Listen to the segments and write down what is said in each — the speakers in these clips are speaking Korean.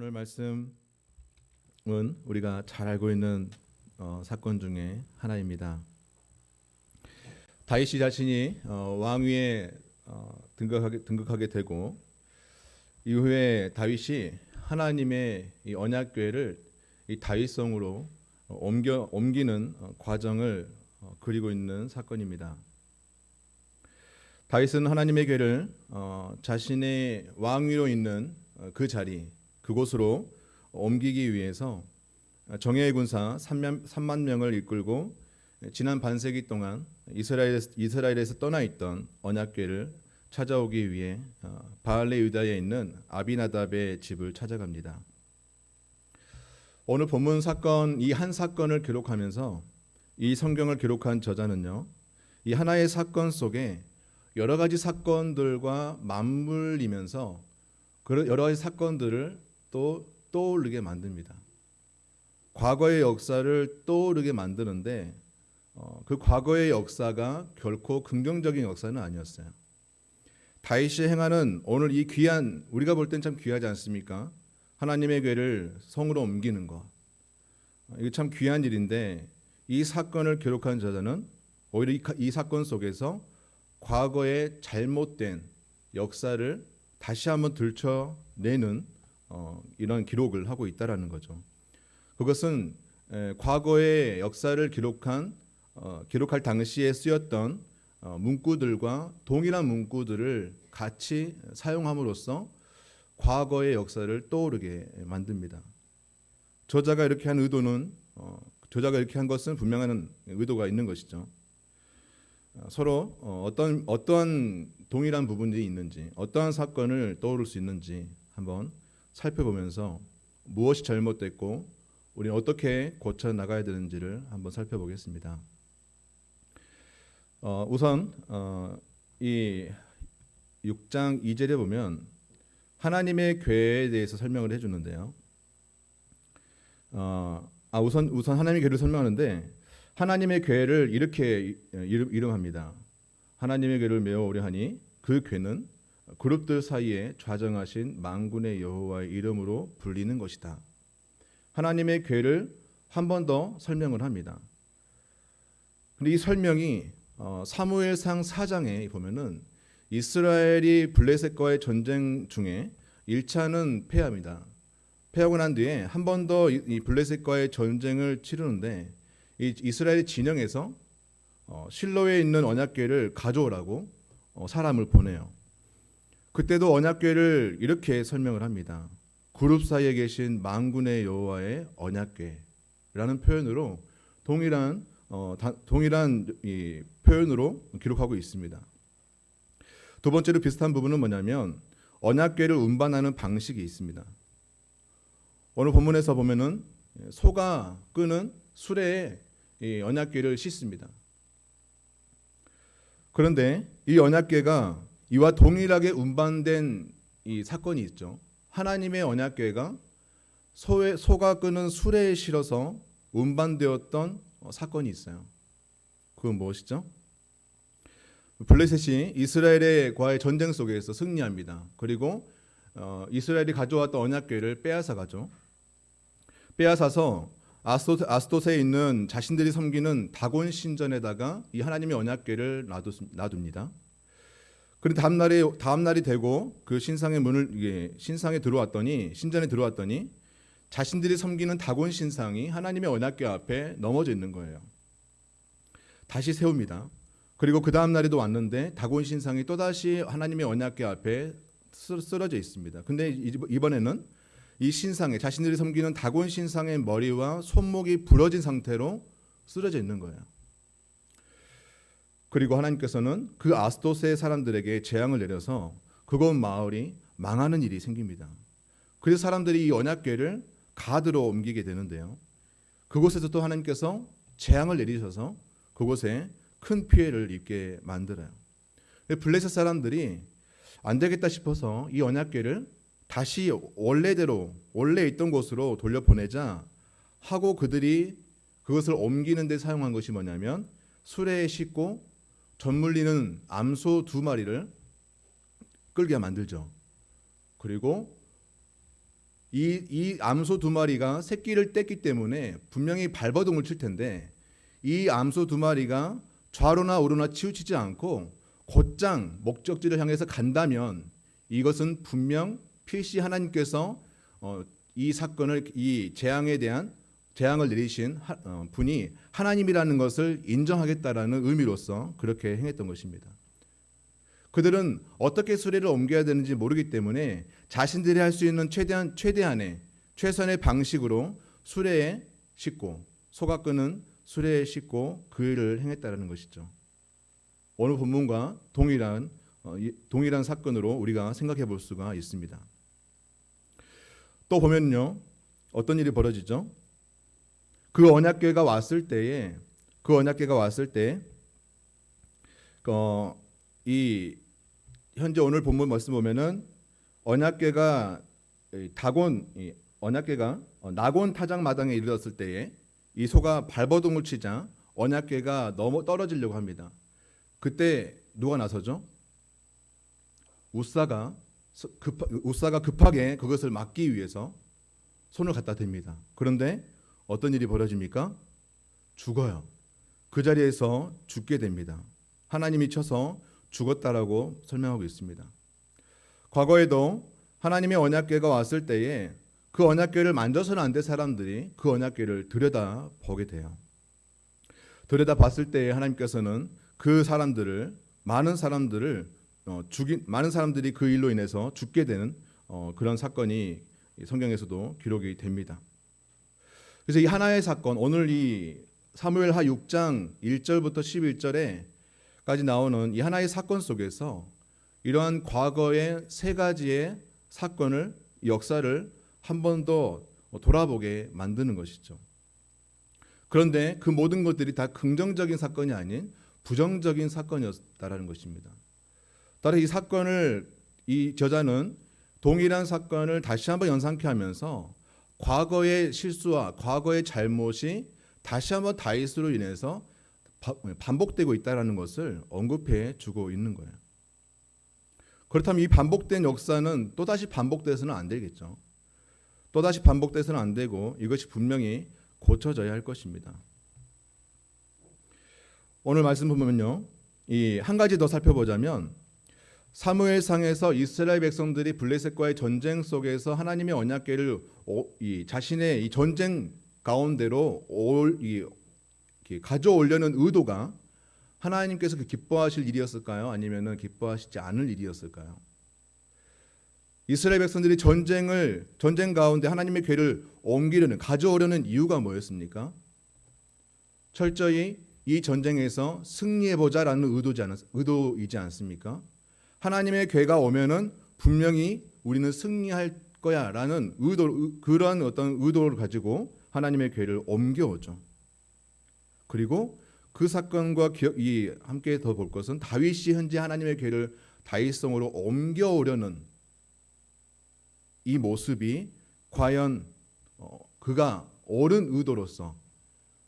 오늘 말씀은 우리가 잘 알고 있는 사건 중에 하나입니다. 다윗이 자신이 왕위에 등극하게 되고 이후에 다윗이 하나님의 이 언약궤를 이 다윗성으로 옮기는 과정을 그리고 있는 사건입니다. 다윗은 하나님의 궤를 자신의 왕위로 있는 그 자리, 그곳으로 옮기기 위해서 정예의 군사 3만 명을 이끌고 지난 반세기 동안 이스라엘에서 떠나 있던 언약궤를 찾아오기 위해 바알레 유다에 있는 아비나답의 집을 찾아갑니다. 오늘 본문 사건, 이 한 사건을 기록하면서 이 성경을 기록한 저자는요, 이 하나의 사건 속에 여러 가지 사건들과 맞물리면서 그 여러 가지 사건들을 또 떠오르게 만듭니다. 과거의 역사를 떠오르게 만드는데 그 과거의 역사가 결코 긍정적인 역사는 아니었어요. 다윗이 행하는 오늘 이 귀한, 우리가 볼 땐 참 귀하지 않습니까? 하나님의 궤를 성으로 옮기는 것, 이게 참 귀한 일인데 이 사건을 기록한 저자는 오히려 이 사건 속에서 과거의 잘못된 역사를 다시 한번 들춰내는 이런 기록을 하고 있다라는 거죠. 그것은 과거의 역사를 기록할 당시에 쓰였던 문구들과 동일한 문구들을 같이 사용함으로써 과거의 역사를 떠오르게 만듭니다. 저자가 이렇게 한 의도는 저자가 이렇게 한 것은 분명한 의도가 있는 것이죠. 서로 어떠한 동일한 부분이 있는지, 어떠한 사건을 떠오를 수 있는지 한번 살펴보면서 무엇이 잘못됐고 우리는 어떻게 고쳐 나가야 되는지를 한번 살펴보겠습니다. 우선 이 6장 2절에 보면 하나님의 궤에 대해서 설명을 해주는데요. 우선 하나님의 궤를 설명하는데 하나님의 궤를 이렇게 이름합니다. 하나님의 궤를 메어 오려 하니 그 궤는 그룹들 사이에 좌정하신 만군의 여호와의 이름으로 불리는 것이다. 하나님의 궤를 한 번 더 설명을 합니다. 근데 이 설명이 사무엘상 4장에 보면은 이스라엘이 블레셋과의 전쟁 중에 1차는 패합니다. 패하고 난 뒤에 한 번 더 이 블레셋과의 전쟁을 치르는데 이 이스라엘 진영에서 실로에 있는 언약궤를 가져오라고 사람을 보내요. 그때도 언약궤를 이렇게 설명을 합니다. 그룹 사이에 계신 만군의 여호와의 언약궤라는 표현으로 동일한 이 표현으로 기록하고 있습니다. 두 번째로 비슷한 부분은 뭐냐면 언약궤를 운반하는 방식이 있습니다. 오늘 본문에서 보면은 소가 끄는 수레에 이 언약궤를 싣습니다. 그런데 이 언약궤가 이와 동일하게 운반된 이 사건이 있죠. 하나님의 언약궤가 소가 끄는 수레에 실어서 운반되었던 사건이 있어요. 그건 무엇이죠? 블레셋이 이스라엘과의 전쟁 속에서 승리합니다. 그리고 이스라엘이 가져왔던 언약궤를 빼앗아 가죠. 빼앗아서 아스토스에 있는 자신들이 섬기는 다곤 신전에다가 이 하나님의 언약궤를 놔둡니다. 그런데 다음 날이 되고 그 신상에 들어왔더니 자신들이 섬기는 다곤 신상이 하나님의 언약궤 앞에 넘어져 있는 거예요. 다시 세웁니다. 그리고 그 다음 날에도 왔는데 다곤 신상이 또다시 하나님의 언약궤 앞에 쓰러져 있습니다. 근데 이번에는 이 신상에 자신들이 섬기는 다곤 신상의 머리와 손목이 부러진 상태로 쓰러져 있는 거예요. 그리고 하나님께서는 그 아스토스의 사람들에게 재앙을 내려서 그곳 마을이 망하는 일이 생깁니다. 그래서 사람들이 이 언약궤를 가드로 옮기게 되는데요. 그곳에서 또 하나님께서 재앙을 내리셔서 그곳에 큰 피해를 입게 만들어요. 블레셋 사람들이 안 되겠다 싶어서 이 언약궤를 다시 원래 있던 곳으로 돌려보내자 하고 그들이 그것을 옮기는 데 사용한 것이 뭐냐면 수레에 싣고 젖물리는 암소 2마리를 끌게 만들죠. 그리고 이 암소 두 마리가 새끼를 뗐기 때문에 분명히 발버둥을 칠 텐데 이 암소 두 마리가 좌로나 우로나 치우치지 않고 곧장 목적지를 향해서 간다면 이것은 분명 필시 하나님께서 이 사건을 이 재앙을 내리신 분이 하나님이라는 것을 인정하겠다라는 의미로서 그렇게 행했던 것입니다. 그들은 어떻게 수레를 옮겨야 되는지 모르기 때문에 자신들이 할 수 있는 최선의 방식으로 수레에 싣고 소가 끄는 수레에 싣고 그 일을 행했다라는 것이죠. 오늘 본문과 동일한 사건으로 우리가 생각해 볼 수가 있습니다. 또 보면요, 어떤 일이 벌어지죠? 그 언약궤가 왔을 때, 현재 오늘 본문 말씀 보면은 언약궤가 나곤 타작 마당에 이르렀을 때에 이 소가 발버둥을 치자 언약궤가 넘어 떨어지려고 합니다. 그때 누가 나서죠? 우사가 급하게 그것을 막기 위해서 손을 갖다 댑니다. 그런데 어떤 일이 벌어집니까? 죽어요. 그 자리에서 죽게 됩니다. 하나님이 쳐서 죽었다라고 설명하고 있습니다. 과거에도 하나님의 언약궤가 왔을 때에 그 언약궤를 만져서는 안 될 사람들이 그 언약궤를 들여다보게 돼요. 들여다봤을 때에 하나님께서는 많은 사람들이 그 일로 인해서 죽게 되는 그런 사건이 성경에서도 기록이 됩니다. 그래서 이 하나의 사건, 오늘 이 사무엘하 6장 1절부터 11절에까지 나오는 이 하나의 사건 속에서 이러한 과거의 세 가지의 사건을, 역사를 한 번 더 돌아보게 만드는 것이죠. 그런데 그 모든 것들이 다 긍정적인 사건이 아닌 부정적인 사건이었다라는 것입니다. 따라 이 사건을 이 저자는 동일한 사건을 다시 한번 연상케 하면서 과거의 실수와 과거의 잘못이 다시 한번 다윗으로 인해서 반복되고 있다는 것을 언급해 주고 있는 거예요. 그렇다면 이 반복된 역사는 또다시 반복돼서는 안 되겠죠. 또다시 반복돼서는 안 되고 이것이 분명히 고쳐져야 할 것입니다. 오늘 말씀 보면요, 이 한 가지 더 살펴보자면 사무엘상에서 이스라엘 백성들이 블레셋과의 전쟁 속에서 하나님의 언약궤를 자신의 이 전쟁 가운데로 가져오려는 의도가 하나님께서 기뻐하실 일이었을까요? 아니면 기뻐하시지 않을 일이었을까요? 이스라엘 백성들이 전쟁 가운데 하나님의 궤를 가져오려는 이유가 뭐였습니까? 철저히 이 전쟁에서 승리해보자라는 의도이지 않습니까? 하나님의 궤가 오면은 분명히 우리는 승리할 거야라는 그러한 어떤 의도를 가지고 하나님의 궤를 옮겨오죠. 그리고 그 사건과 함께 더 볼 것은 다윗이 현재 하나님의 궤를 다윗성으로 옮겨오려는 이 모습이 과연 그가 옳은 의도로서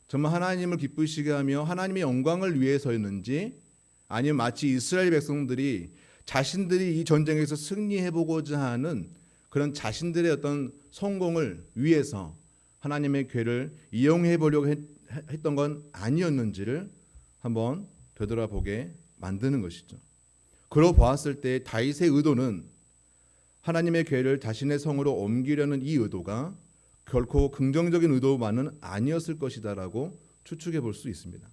정말 하나님을 기쁘시게 하며 하나님의 영광을 위해서였는지, 아니면 마치 이스라엘 백성들이 자신들이 이 전쟁에서 승리해보고자 하는 그런 자신들의 어떤 성공을 위해서 하나님의 궤를 이용해 보려고 했던 건 아니었는지를 한번 되돌아보게 만드는 것이죠. 그러 보았을 때 다윗의 의도는 하나님의 궤를 자신의 성으로 옮기려는 이 의도가 결코 긍정적인 의도만은 아니었을 것이다라고 추측해 볼 수 있습니다.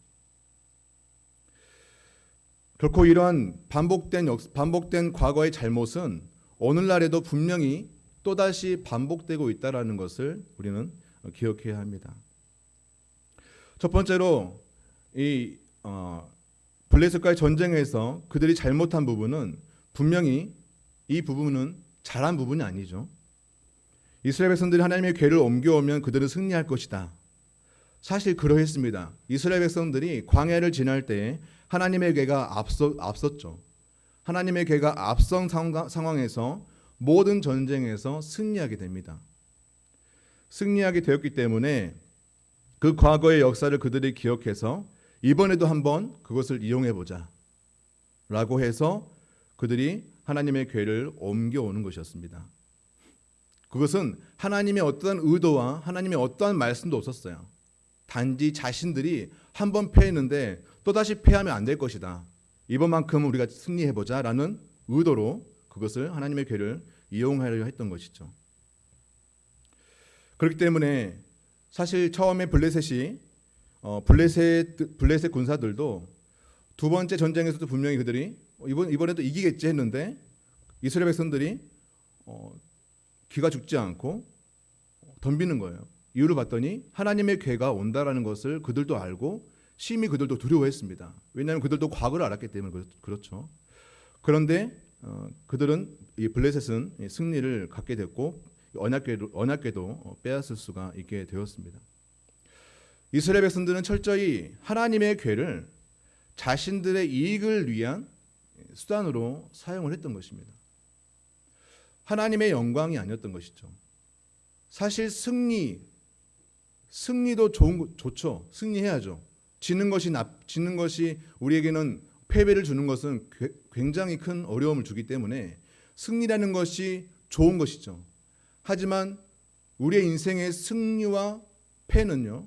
결코 이러한 반복된 과거의 잘못은 오늘날에도 분명히 또다시 반복되고 있다는 것을 우리는 기억해야 합니다. 첫 번째로 블레셋과의 전쟁에서 그들이 잘못한 부분은 분명히 이 부분은 잘한 부분이 아니죠. 이스라엘 백성들이 하나님의 궤를 옮겨오면 그들은 승리할 것이다. 사실 그러했습니다. 이스라엘 백성들이 광야를 지날 때 하나님의 궤가 앞섰죠. 하나님의 궤가 앞선 상황에서 모든 전쟁에서 승리하게 됩니다. 승리하게 되었기 때문에 그 과거의 역사를 그들이 기억해서 이번에도 한번 그것을 이용해보자 라고 해서 그들이 하나님의 궤를 옮겨오는 것이었습니다. 그것은 하나님의 어떠한 의도와 하나님의 어떠한 말씀도 없었어요. 단지 자신들이 한 번 패했는데 또다시 패하면 안 될 것이다. 이번만큼은 우리가 승리해보자 라는 의도로 그것을 하나님의 괴를 이용하려 했던 것이죠. 그렇기 때문에 사실 처음에 블레셋 군사들도 두 번째 전쟁에서도 분명히 그들이 이번에도 이기겠지 했는데 이스라엘 백성들이 기가 죽지 않고 덤비는 거예요. 이유를 봤더니 하나님의 괴가 온다라는 것을 그들도 알고 심히 그들도 두려워했습니다. 왜냐하면 그들도 과거를 알았기 때문에 그렇죠. 그런데 이 블레셋은 승리를 갖게 됐고 언약궤도 빼앗을 수가 있게 되었습니다. 이스라엘 백성들은 철저히 하나님의 괴를 자신들의 이익을 위한 수단으로 사용을 했던 것입니다. 하나님의 영광이 아니었던 것이죠. 사실 승리도 좋죠. 승리해야죠. 지는 것이 우리에게는 패배를 주는 것은 굉장히 큰 어려움을 주기 때문에 승리라는 것이 좋은 것이죠. 하지만 우리의 인생의 승리와 패는요,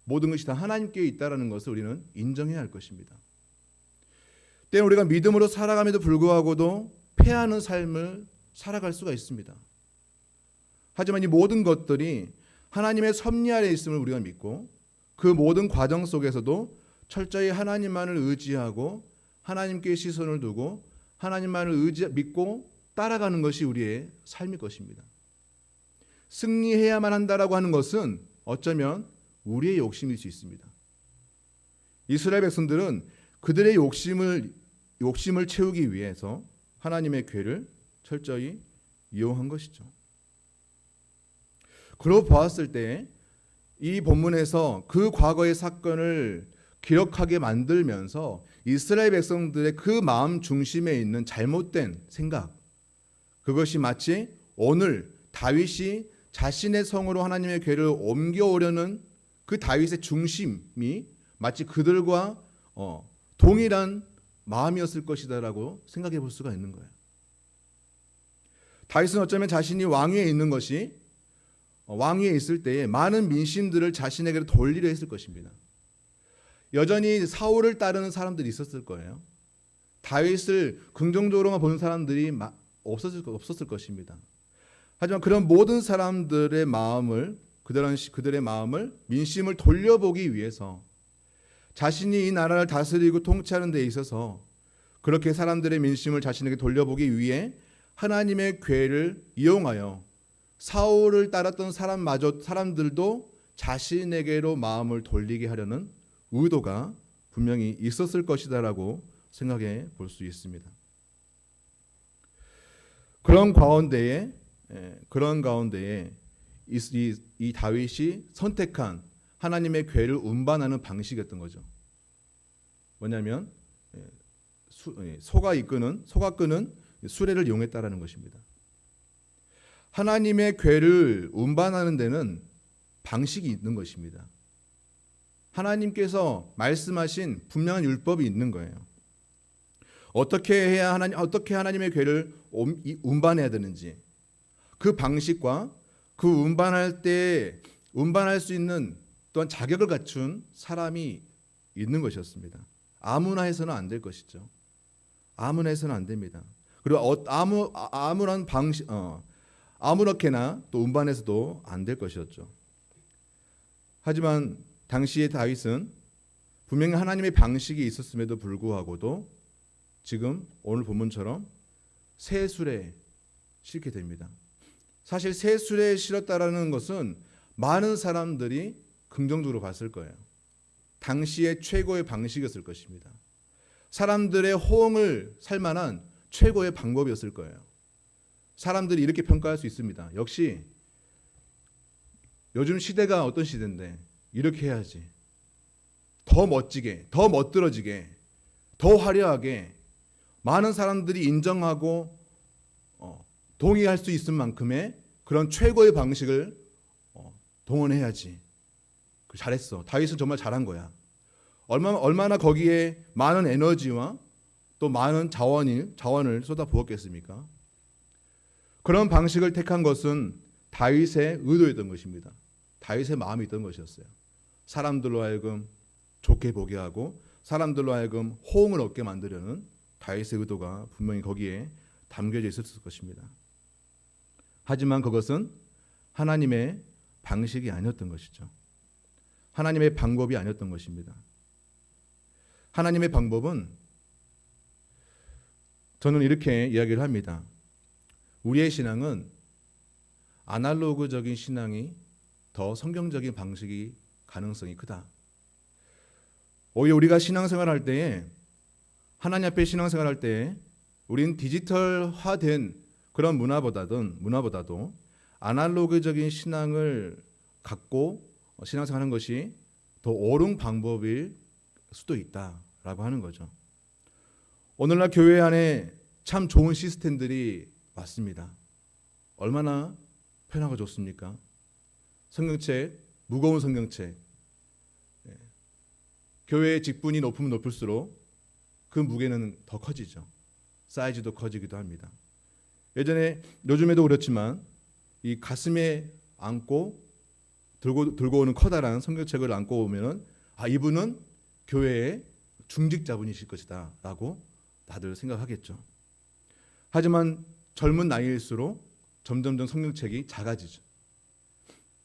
모든 것이 다 하나님께 있다라는 것을 우리는 인정해야 할 것입니다. 때로 우리가 믿음으로 살아감에도 불구하고도 패하는 삶을 살아갈 수가 있습니다. 하지만 이 모든 것들이 하나님의 섭리 아래 있음을 우리가 믿고 그 모든 과정 속에서도 철저히 하나님만을 의지하고 하나님께 시선을 두고 하나님만을 믿고 따라가는 것이 우리의 삶일 것입니다. 승리해야만 한다라고 하는 것은 어쩌면 우리의 욕심일 수 있습니다. 이스라엘 백성들은 그들의 욕심을 채우기 위해서 하나님의 괴를 철저히 이용한 것이죠. 그러고 보았을 때 이 본문에서 그 과거의 사건을 기록하게 만들면서 이스라엘 백성들의 그 마음 중심에 있는 잘못된 생각, 그것이 마치 오늘 다윗이 자신의 성으로 하나님의 괴를 옮겨오려는 그 다윗의 중심이 마치 그들과 동일한 마음이었을 것이다라고 생각해 볼 수가 있는 거예요. 다윗은 어쩌면 자신이 왕위에 있는 것이 왕위에 있을 때에 많은 민심들을 자신에게로 돌리려 했을 것입니다. 여전히 사울을 따르는 사람들이 있었을 거예요. 다윗을 긍정적으로만 보는 사람들이 없었을 것입니다. 하지만 그런 모든 사람들의 마음을 그들의 마음을 민심을 돌려보기 위해서 자신이 이 나라를 다스리고 통치하는 데 있어서 그렇게 사람들의 민심을 자신에게 돌려보기 위해 하나님의 괴를 이용하여 사울을 따랐던 사람들도 자신에게로 마음을 돌리게 하려는 의도가 분명히 있었을 것이다라고 생각해 볼 수 있습니다. 그런 가운데에 이 다윗이 선택한 하나님의 괴를 운반하는 방식이었던 거죠. 뭐냐면 소가 끄는 수레를 이용했다라는 것입니다. 하나님의 괴를 운반하는 데는 방식이 있는 것입니다. 하나님께서 말씀하신 분명한 율법이 있는 거예요. 어떻게 하나님의 괴를 운반해야 되는지 그 방식과 그 운반할 수 있는 또한 자격을 갖춘 사람이 있는 것이었습니다. 아무나 해서는 안 될 것이죠. 아무나 해서는 안 됩니다. 그리고 아무렇게나 또 운반해서도 안 될 것이었죠. 하지만 당시의 다윗은 분명히 하나님의 방식이 있었음에도 불구하고도 지금 오늘 본문처럼 새 수레에 싣게 됩니다. 사실 새 수레에 실었다라는 것은 많은 사람들이 긍정적으로 봤을 거예요. 당시의 최고의 방식이었을 것입니다. 사람들의 호응을 살 만한 최고의 방법이었을 거예요. 사람들이 이렇게 평가할 수 있습니다. 역시 요즘 시대가 어떤 시대인데 이렇게 해야지. 더 멋지게, 더 멋들어지게, 더 화려하게 많은 사람들이 인정하고 동의할 수 있을 만큼의 그런 최고의 방식을 동원해야지. 잘했어. 다윗은 정말 잘한 거야. 얼마나 거기에 많은 에너지와 또 많은 자원을 쏟아 부었겠습니까? 그런 방식을 택한 것은 다윗의 의도였던 것입니다. 다윗의 마음이 있던 것이었어요. 사람들로 하여금 좋게 보게 하고 사람들로 하여금 호응을 얻게 만들려는 다윗의 의도가 분명히 거기에 담겨져 있었을 것입니다. 하지만 그것은 하나님의 방식이 아니었던 것이죠. 하나님의 방법이 아니었던 것입니다. 하나님의 방법은 저는 이렇게 이야기를 합니다. 우리의 신앙은 아날로그적인 신앙이 더 성경적인 방식이 가능성이 크다. 오히려 우리가 신앙생활할 때에 하나님 앞에 신앙생활할 때에 우리는 디지털화된 그런 문화보다도 아날로그적인 신앙을 갖고 신앙생활하는 것이 더 옳은 방법일 수도 있다라고 하는 거죠. 오늘날 교회 안에 참 좋은 시스템들이 많습니다. 얼마나 편하고 좋습니까? 성경책, 무거운 성경책. 교회의 직분이 높으면 높을수록 그 무게는 더 커지죠. 사이즈도 커지기도 합니다. 요즘에도 그렇지만 이 가슴에 안고 들고 오는 커다란 성경책을 안고 오면은 이분은 교회의 중직자분이실 것이다 라고 다들 생각하겠죠. 하지만 젊은 나이일수록 점점점 성경책이 작아지죠.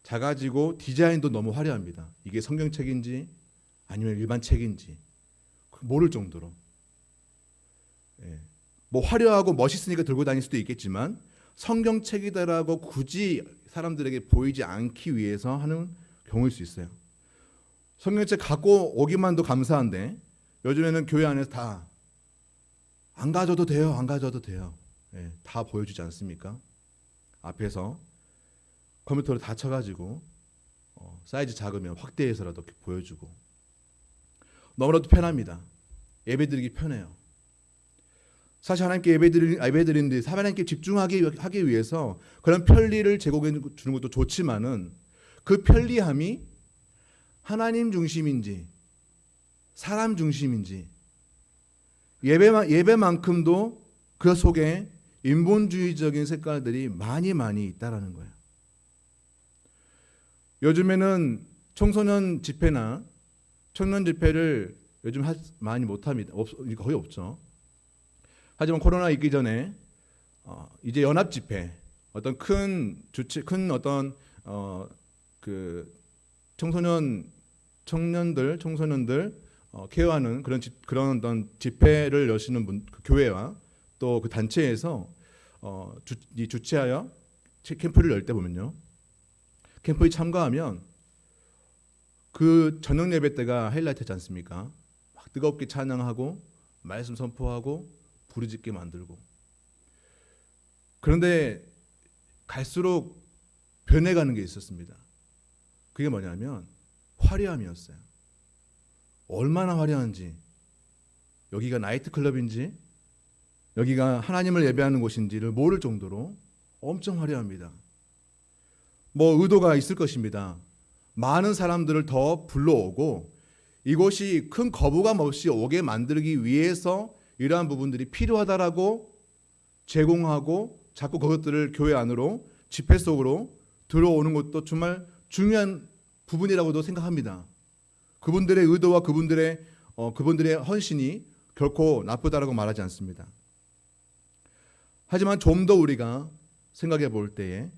작아지고 디자인도 너무 화려합니다. 이게 성경책인지 아니면 일반 책인지 모를 정도로. 뭐 화려하고 멋있으니까 들고 다닐 수도 있겠지만 성경책이다라고 굳이 사람들에게 보이지 않기 위해서 하는 경우일 수 있어요. 성경책 갖고 오기만도 감사한데 요즘에는 교회 안에서 다 안 가져도 돼요. 안 가져도 돼요. 다 보여주지 않습니까? 앞에서 컴퓨터로 다 쳐가지고 사이즈 작으면 확대해서라도 보여주고 너무나도 편합니다. 예배드리기 편해요. 사실 하나님께 예배드리는데 하나님께 집중하기 위해서 그런 편리를 제공해 주는 것도 좋지만은 그 편리함이 하나님 중심인지 사람 중심인지 예배만큼도 그 속에 인본주의적인 색깔들이 많이 있다라는 거예요. 요즘에는 청소년 집회나 청년 집회를 요즘 많이 못합니다. 거의 없죠. 하지만 코로나 있기 전에 이제 연합 집회, 어떤 큰 그 청년들 케어하는 그런 어떤 집회를 여시는 그 교회와 또 그 단체에서 주최하여 캠프를 열 때 보면요, 캠프에 참가하면 그 저녁 예배 때가 하이라이트지 않습니까? 막 뜨겁게 찬양하고 말씀 선포하고 부르짖게 만들고. 그런데 갈수록 변해가는 게 있었습니다. 그게 뭐냐면 화려함이었어요. 얼마나 화려한지, 여기가 나이트클럽인지 여기가 하나님을 예배하는 곳인지를 모를 정도로 엄청 화려합니다. 뭐 의도가 있을 것입니다. 많은 사람들을 더 불러오고 이곳이 큰 거부감 없이 오게 만들기 위해서 이러한 부분들이 필요하다라고 제공하고 자꾸 그것들을 교회 안으로 집회 속으로 들어오는 것도 정말 중요한 부분이라고도 생각합니다. 그분들의 의도와 그분들의 헌신이 결코 나쁘다라고 말하지 않습니다. 하지만 좀 더 우리가 생각해 볼 때에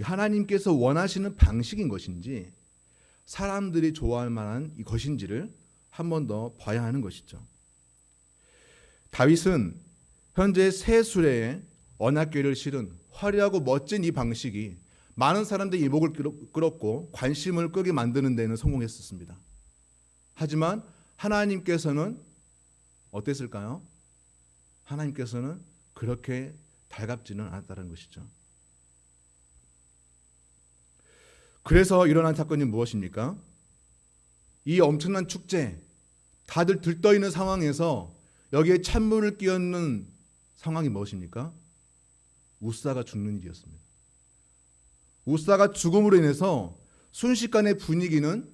하나님께서 원하시는 방식인 것인지 사람들이 좋아할 만한 것인지를 한 번 더 봐야 하는 것이죠. 다윗은 현재 새 수레에 언약궤를 실은 화려하고 멋진 이 방식이 많은 사람들의 이목을 끌었고 관심을 끄게 만드는 데는 성공했었습니다. 하지만 하나님께서는 어땠을까요? 하나님께서는 그렇게 달갑지는 않았다는 것이죠. 그래서 일어난 사건이 무엇입니까? 이 엄청난 축제, 다들 들떠있는 상황에서 여기에 찬물을 끼얹는 상황이 무엇입니까? 우사가 죽는 일이었습니다. 우사가 죽음으로 인해서 순식간에 분위기는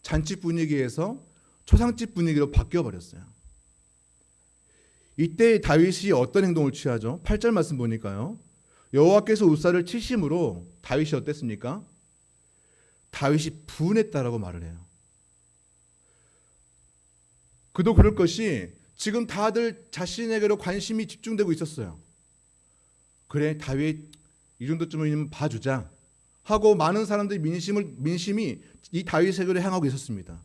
잔치 분위기에서 초상집 분위기로 바뀌어버렸어요. 이때 다윗이 어떤 행동을 취하죠? 8절 말씀 보니까요, 여호와께서 우사를 치심으로 다윗이 어땠습니까? 다윗이 분했다라고 말을 해요. 그도 그럴 것이 지금 다들 자신에게로 관심이 집중되고 있었어요. 그래, 다윗 이 정도쯤은 봐주자 하고 많은 사람들이 민심이 이 다윗에게로 향하고 있었습니다.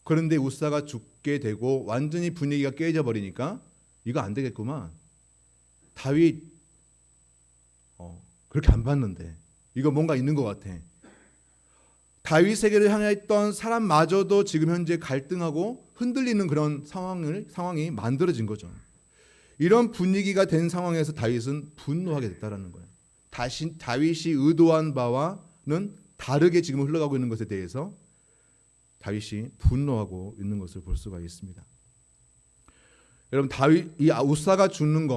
그런데 우사가 죽게 되고 완전히 분위기가 깨져 버리니까 이거 안 되겠구만. 다윗 그렇게 안 봤는데 이거 뭔가 있는 것 같아. 다윗에게로 향했던 사람마저도 지금 현재 갈등하고 흔들리는 그런 상황이 만들어진 거죠. 이런 분위기가 된 상황에서 다윗은 분노하게 됐다라는 거예요. 다윗이 의도한 바와는 다르게 지금 흘러가고 있는 것에 대해서 다윗이 분노하고 있는 것을 볼 수가 있습니다. 여러분, 이 우사가 죽는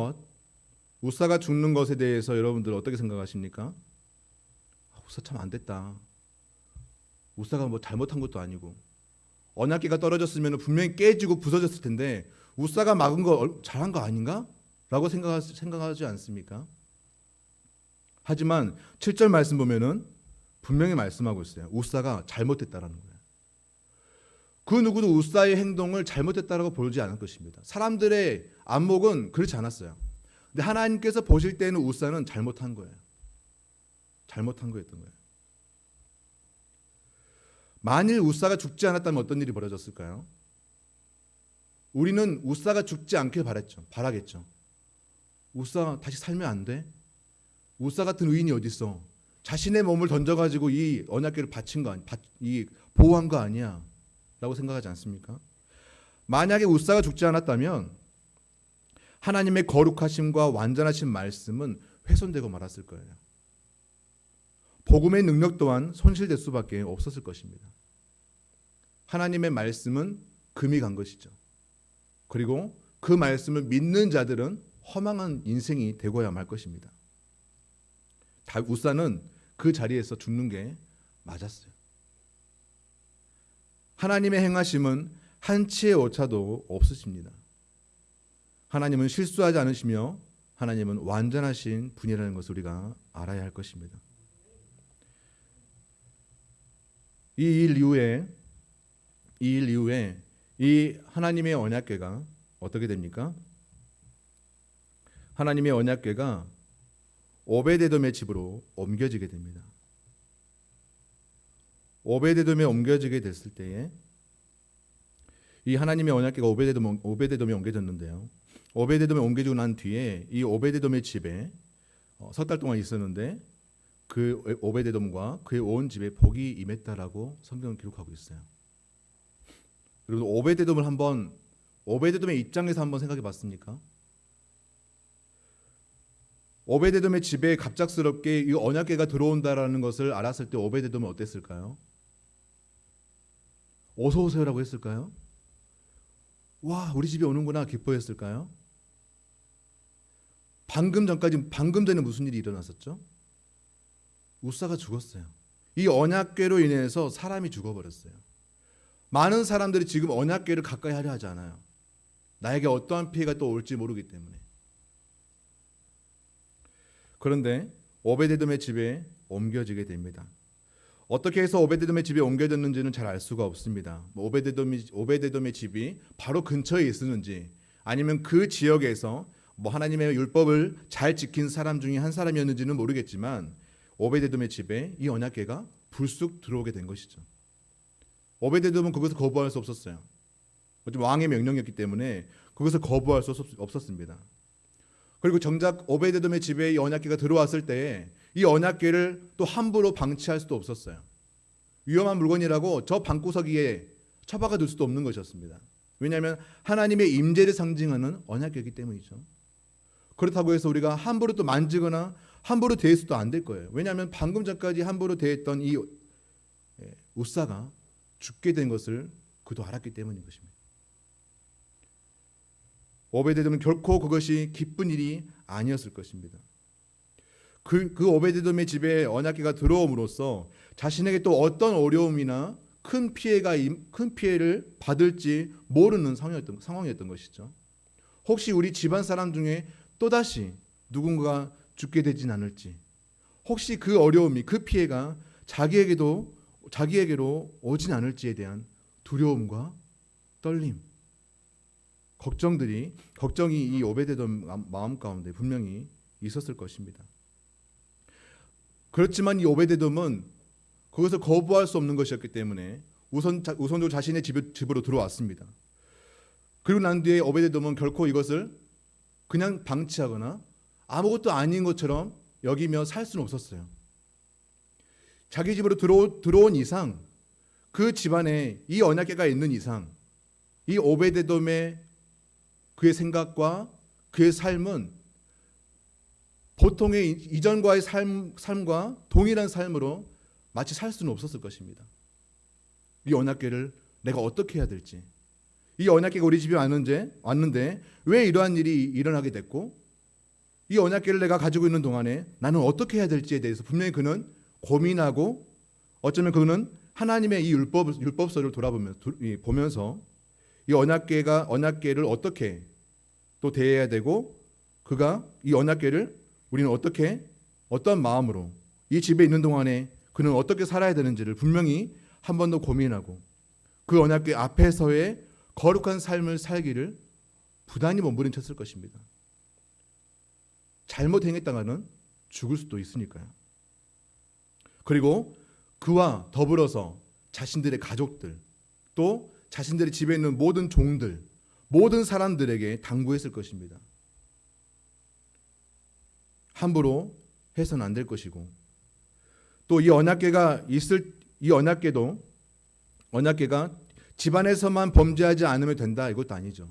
것에 대해서 여러분들 어떻게 생각하십니까? 우사 참 안 됐다. 우사가 뭐 잘못한 것도 아니고 언약궤가 떨어졌으면 분명히 깨지고 부서졌을 텐데 우사가 막은 거 잘한 거 아닌가? 라고 생각하지 않습니까? 하지만 7절 말씀 보면은 분명히 말씀하고 있어요. 우사가 잘못했다라는 거예요. 그 누구도 우사의 행동을 잘못했다라고 보지 않을 것입니다. 사람들의 안목은 그렇지 않았어요. 근데 하나님께서 보실 때는 우사는 잘못한 거예요. 잘못한 거였던 거예요. 만일 우사가 죽지 않았다면 어떤 일이 벌어졌을까요? 우리는 우사가 죽지 않길 바라겠죠. 우사 다시 살면 안 돼? 우사 같은 의인이 어디 있어? 자신의 몸을 던져가지고 이 언약궤를 보호한 거 아니야? 라고 생각하지 않습니까? 만약에 우사가 죽지 않았다면 하나님의 거룩하심과 완전하신 말씀은 훼손되고 말았을 거예요. 복음의 능력 또한 손실될 수밖에 없었을 것입니다. 하나님의 말씀은 금이 간 것이죠. 그리고 그 말씀을 믿는 자들은 허망한 인생이 되고야 말 것입니다. 우사는 그 자리에서 죽는 게 맞았어요. 하나님의 행하심은 한치의 오차도 없으십니다. 하나님은 실수하지 않으시며 하나님은 완전하신 분이라는 것을 우리가 알아야 할 것입니다. 이 일 이후에 이 하나님의 언약궤가 어떻게 됩니까? 하나님의 언약궤가 오베데돔의 집으로 옮겨지게 됩니다. 오베데돔에 옮겨지게 됐을 때에 이 하나님의 언약궤가 오베데돔에 옮겨졌는데요. 오베데돔에 옮겨지고 난 뒤에 이 오베데돔의 집에 석 달 동안 있었는데 그 오베데돔과 그의 온 집에 복이 임했다라고 성경은 기록하고 있어요. 여러분, 오베데돔의 입장에서 한번 생각해 봤습니까? 오베데돔의 집에 갑작스럽게 이 언약궤가 들어온다라는 것을 알았을 때 오베데돔은 어땠을까요? 어서 오세요라고 했을까요? 와, 우리 집에 오는구나 기뻐했을까요? 방금 전에 무슨 일이 일어났었죠? 우사가 죽었어요. 이 언약궤로 인해서 사람이 죽어버렸어요. 많은 사람들이 지금 언약궤를 가까이 하려 하지 않아요. 나에게 어떠한 피해가 또 올지 모르기 때문에. 그런데 오베데돔의 집에 옮겨지게 됩니다. 어떻게 해서 오베데돔의 집에 옮겨졌는지는 잘 알 수가 없습니다. 오베데돔의 집이 바로 근처에 있었는지 아니면 그 지역에서 하나님의 율법을 잘 지킨 사람 중에 한 사람이었는지는 모르겠지만 오베데돔의 집에 이 언약궤가 불쑥 들어오게 된 것이죠. 오베데돔은 그것을 거부할 수 없었어요. 왕의 명령이었기 때문에 그것을 거부할 수 없었습니다. 그리고 정작 오베데돔의 집에 이 언약궤가 들어왔을 때에 이 언약궤를 또 함부로 방치할 수도 없었어요. 위험한 물건이라고 저 방구석 위에 처박아 둘 수도 없는 것이었습니다. 왜냐하면 하나님의 임재를 상징하는 언약궤이기 때문이죠. 그렇다고 해서 우리가 함부로 또 만지거나 함부로 대해서도 안 될 거예요. 왜냐하면 방금 전까지 함부로 대했던 이 우사가 죽게 된 것을 그도 알았기 때문인 것입니다. 오베데돔은 결코 그것이 기쁜 일이 아니었을 것입니다. 그 오베데돔의 집에 언약궤가 들어옴으로써 자신에게 또 어떤 어려움이나 큰 피해를 받을지 모르는 상황이었던 것이죠. 혹시 우리 집안 사람 중에 또다시 누군가 죽게 되진 않을지, 혹시 그 어려움이, 그 피해가 자기에게로 오진 않을지에 대한 두려움과 떨림, 걱정이 이 오베데돔 마음 가운데 분명히 있었을 것입니다. 그렇지만 이 오베데돔은 그것을 거부할 수 없는 것이었기 때문에 우선적으로 자신의 집으로 들어왔습니다. 그리고 난 뒤에 오베데돔은 결코 이것을 그냥 방치하거나 아무것도 아닌 것처럼 여기며 살 수는 없었어요. 자기 집으로 들어온 이상, 그 집안에 이 언약궤가 있는 이상, 이 오베데돔의 그의 생각과 그의 삶은 보통의 이전과의 삶과 동일한 삶으로 마치 살 수는 없었을 것입니다. 이 언약궤를 내가 어떻게 해야 될지, 이 언약궤가 우리 집에 왔는데 왜 이러한 일이 일어나게 됐고, 이 언약궤를 내가 가지고 있는 동안에 나는 어떻게 해야 될지에 대해서 분명히 그는 고민하고, 어쩌면 그는 하나님의 이 율법서를 보면서 이 언약궤를 어떻게 또 대해야 되고, 그가 이 언약궤를 우리는 어떤 마음으로 이 집에 있는 동안에 그는 어떻게 살아야 되는지를 분명히 한 번 더 고민하고, 그 언약궤 앞에서의 거룩한 삶을 살기를 부단히 몸부림쳤을 것입니다. 잘못 행했다가는 죽을 수도 있으니까요. 그리고 그와 더불어서 자신들의 가족들, 또 자신들의 집에 있는 모든 종들, 모든 사람들에게 당부했을 것입니다. 함부로 해서는 안 될 것이고, 또 이 언약궤가 집안에서만 범죄하지 않으면 된다, 이것도 아니죠.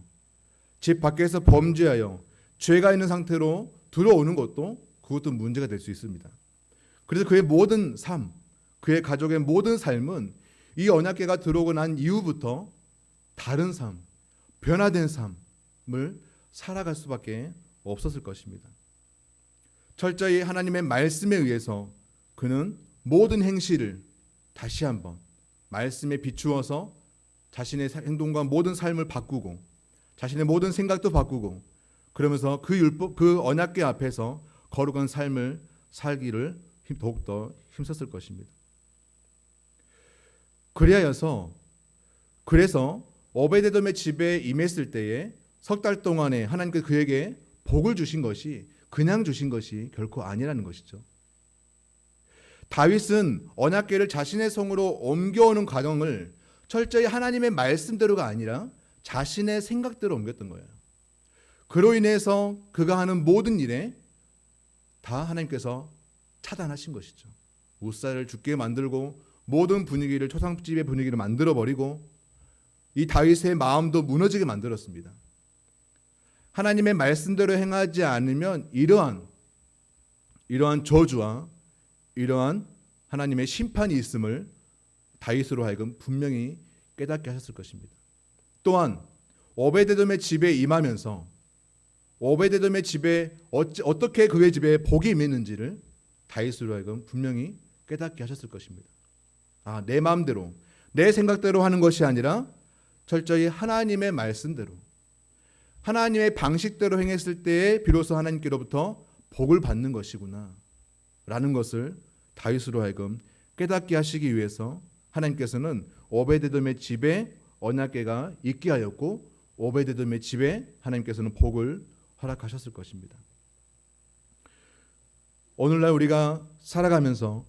집 밖에서 범죄하여 죄가 있는 상태로 들어오는 그것도 문제가 될 수 있습니다. 그래서 그의 모든 삶, 그의 가족의 모든 삶은 이 언약궤가 들어오고 난 이후부터 다른 삶, 변화된 삶을 살아갈 수밖에 없었을 것입니다. 철저히 하나님의 말씀에 의해서 그는 모든 행실을 다시 한번 말씀에 비추어서 자신의 행동과 모든 삶을 바꾸고, 자신의 모든 생각도 바꾸고, 그러면서 그 언약궤 앞에서 거룩한 삶을 살기를 더욱더 힘썼을 것입니다. 그래서 오베데돔의 집에 임했을 때에 석 달 동안에 하나님께서 그에게 복을 주신 것이 그냥 주신 것이 결코 아니라는 것이죠. 다윗은 언약궤를 자신의 성으로 옮겨오는 과정을 철저히 하나님의 말씀대로가 아니라 자신의 생각대로 옮겼던 거예요. 그로 인해서 그가 하는 모든 일에 다 하나님께서 차단하신 것이죠. 우사를 죽게 만들고 모든 분위기를, 초상집의 분위기를 만들어버리고 이 다윗의 마음도 무너지게 만들었습니다. 하나님의 말씀대로 행하지 않으면 이러한 저주와 이러한 하나님의 심판이 있음을 다윗으로 하여금 분명히 깨닫게 하셨을 것입니다. 또한 오베데돔의 집에 임하면서 오베데돔의 집에 어떻게 그의 집에 복이 임했는지를 다윗으로 하여금 분명히 깨닫게 하셨을 것입니다. 내 마음대로, 내 생각대로 하는 것이 아니라 철저히 하나님의 말씀대로, 하나님의 방식대로 행했을 때에 비로소 하나님께로부터 복을 받는 것이구나 라는 것을 다윗으로 하여금 깨닫게 하시기 위해서 하나님께서는 오베데돔의 집에 언약궤가 있게 하였고, 오베데돔의 집에 하나님께서는 복을 허락하셨을 것입니다. 오늘날 우리가 살아가면서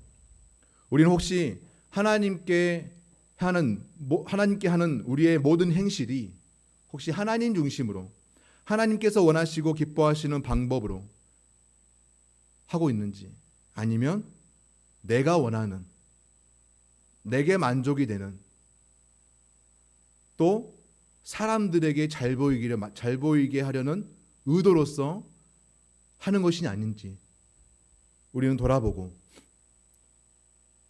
우리는 혹시 하나님께 하는 우리의 모든 행실이 혹시 하나님 중심으로, 하나님께서 원하시고 기뻐하시는 방법으로 하고 있는지, 아니면 내가 원하는, 내게 만족이 되는, 또 사람들에게 잘 보이게 하려는 의도로서 하는 것이 아닌지 우리는 돌아보고,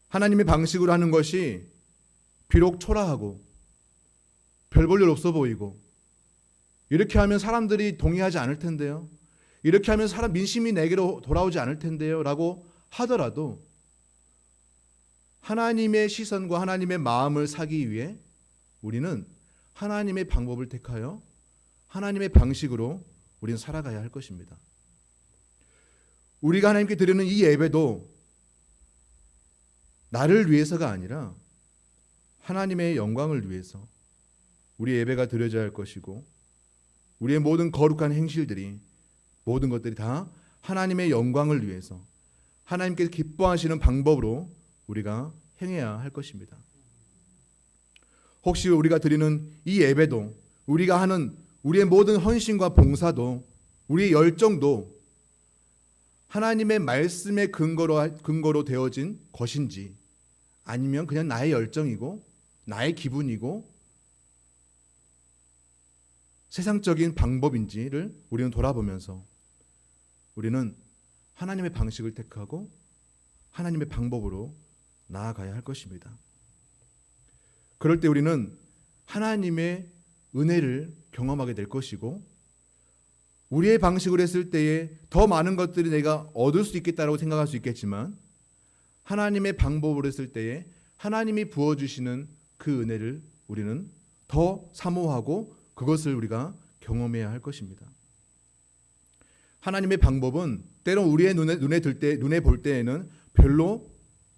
하나님의 방식으로 하는 것이 비록 초라하고 별 볼 일 없어 보이고, 이렇게 하면 사람들이 동의하지 않을 텐데요, 이렇게 하면 민심이 내게로 돌아오지 않을 텐데요 라고 하더라도 하나님의 시선과 하나님의 마음을 사기 위해 우리는 하나님의 방법을 택하여 하나님의 방식으로 우리는 살아가야 할 것입니다. 우리가 하나님께 드리는 이 예배도 나를 위해서가 아니라 하나님의 영광을 위해서 우리 예배가 드려져야 할 것이고, 우리의 모든 거룩한 행실들이, 모든 것들이 다 하나님의 영광을 위해서 하나님께서 기뻐하시는 방법으로 우리가 행해야 할 것입니다. 혹시 우리가 드리는 이 예배도, 우리가 하는 우리의 모든 헌신과 봉사도, 우리의 열정도 하나님의 말씀의 근거로 되어진 것인지, 아니면 그냥 나의 열정이고 나의 기분이고 세상적인 방법인지를 우리는 돌아보면서 우리는 하나님의 방식을 택하고 하나님의 방법으로 나아가야 할 것입니다. 그럴 때 우리는 하나님의 은혜를 경험하게 될 것이고, 우리의 방식으로 했을 때에 더 많은 것들이 내가 얻을 수 있겠다라고 생각할 수 있겠지만, 하나님의 방법으로 했을 때에 하나님이 부어주시는 그 은혜를 우리는 더 사모하고 그것을 우리가 경험해야 할 것입니다. 하나님의 방법은 때론 우리의 눈에 볼 때에는 별로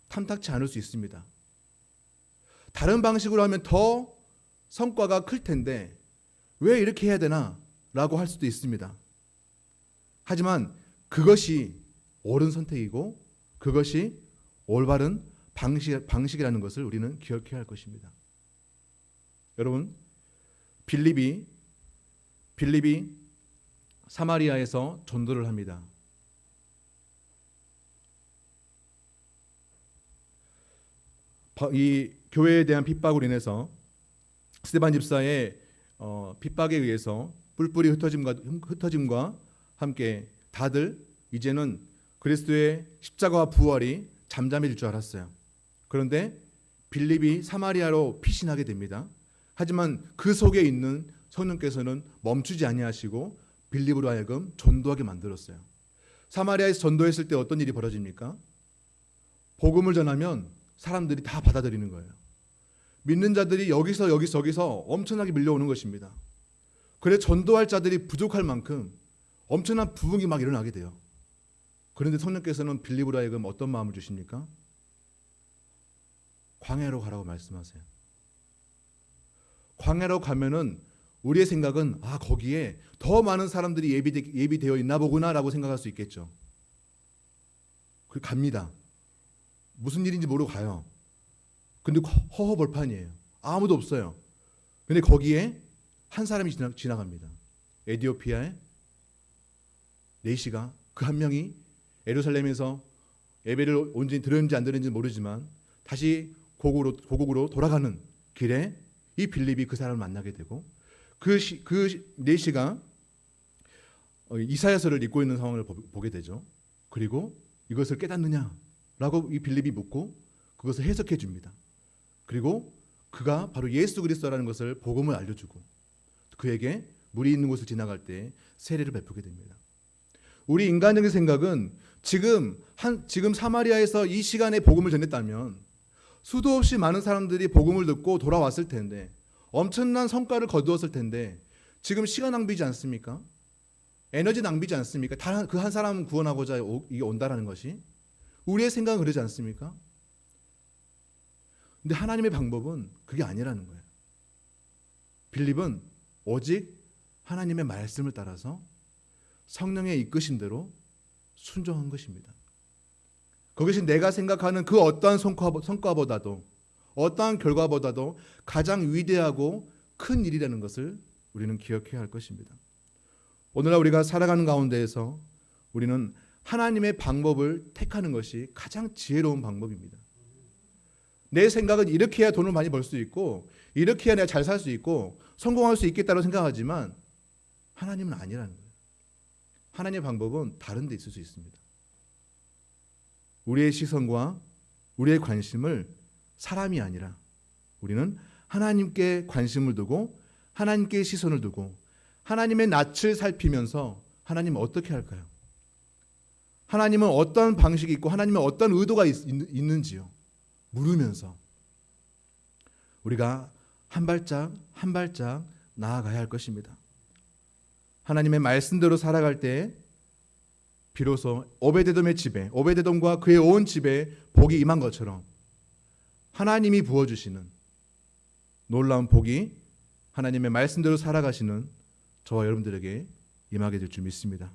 탐탁치 않을 수 있습니다. 다른 방식으로 하면 더 성과가 클 텐데 왜 이렇게 해야 되나? 라고 할 수도 있습니다. 하지만 그것이 옳은 선택이고 그것이 올바른 방식이라는 것을 우리는 기억해야 할 것입니다. 여러분, 빌립이 사마리아에서 전도를 합니다. 이 교회에 대한 핍박으로 인해서 스데반 집사의 핍박에 의해서 뿔뿔이 흩어짐과 함께 다들 이제는 그리스도의 십자가와 부활이 잠잠해질 줄 알았어요. 그런데 빌립이 사마리아로 피신하게 됩니다. 하지만 그 속에 있는 성령께서는 멈추지 아니하시고 빌립으로 하여금 전도하게 만들었어요. 사마리아에서 전도했을 때 어떤 일이 벌어집니까? 복음을 전하면 사람들이 다 받아들이는 거예요. 믿는 자들이 여기서 엄청나게 밀려오는 것입니다. 그래서 전도할 자들이 부족할 만큼 엄청난 부흥이 막 일어나게 돼요. 그런데 성령께서는 빌립으로 하여금 어떤 마음을 주십니까? 광야로 가라고 말씀하세요. 광야로 가면은 우리의 생각은 거기에 더 많은 사람들이 예비되어 있나 보구나라고 생각할 수 있겠죠. 그 갑니다. 무슨 일인지 모르고 가요. 근데 허허벌판이에요. 아무도 없어요. 근데 거기에 한 사람이 지나갑니다. 에티오피아의 네시가, 그 한 명이 예루살렘에서 예배를 온전히 들었는지 안 들었는지 모르지만 다시 고국으로 돌아가는 길에 이 빌립이 그 사람을 만나게 되고, 그 네시가 이사야서를 읽고 있는 상황을 보게 되죠. 그리고 이것을 깨닫느냐라고 이 빌립이 묻고 그것을 해석해 줍니다. 그리고 그가 바로 예수 그리스도라는 것을 복음을 알려주고 그에게 물이 있는 곳을 지나갈 때 세례를 베푸게 됩니다. 우리 인간적인 생각은 지금 사마리아에서 이 시간에 복음을 전했다면 수도 없이 많은 사람들이 복음을 듣고 돌아왔을 텐데, 엄청난 성과를 거두었을 텐데, 지금 시간 낭비지 않습니까? 에너지 낭비지 않습니까? 그 한 사람 구원하고자 이게 온다라는 것이 우리의 생각은 그러지 않습니까? 근데 하나님의 방법은 그게 아니라는 거예요. 빌립은 오직 하나님의 말씀을 따라서 성령의 이끄신 대로 순종한 것입니다. 그것이 내가 생각하는 그 어떠한 성과보다도, 어떠한 결과보다도 가장 위대하고 큰 일이라는 것을 우리는 기억해야 할 것입니다. 오늘날 우리가 살아가는 가운데에서 우리는 하나님의 방법을 택하는 것이 가장 지혜로운 방법입니다. 내 생각은 이렇게 해야 돈을 많이 벌 수 있고, 이렇게 해야 내가 잘 살 수 있고 성공할 수 있겠다고 생각하지만 하나님은 아니라는 거예요. 하나님의 방법은 다른 데 있을 수 있습니다. 우리의 시선과 우리의 관심을 사람이 아니라 우리는 하나님께 관심을 두고 하나님께 시선을 두고 하나님의 낯을 살피면서 하나님은 어떻게 할까요? 하나님은 어떤 방식이 있고 하나님은 어떤 의도가 있는지요 물으면서 우리가 한 발짝 한 발짝 나아가야 할 것입니다. 하나님의 말씀대로 살아갈 때 비로소 오베데돔의 집에, 오베데돔과 그의 온 집에 복이 임한 것처럼 하나님이 부어주시는 놀라운 복이 하나님의 말씀대로 살아가시는 저와 여러분들에게 임하게 될 줄 믿습니다.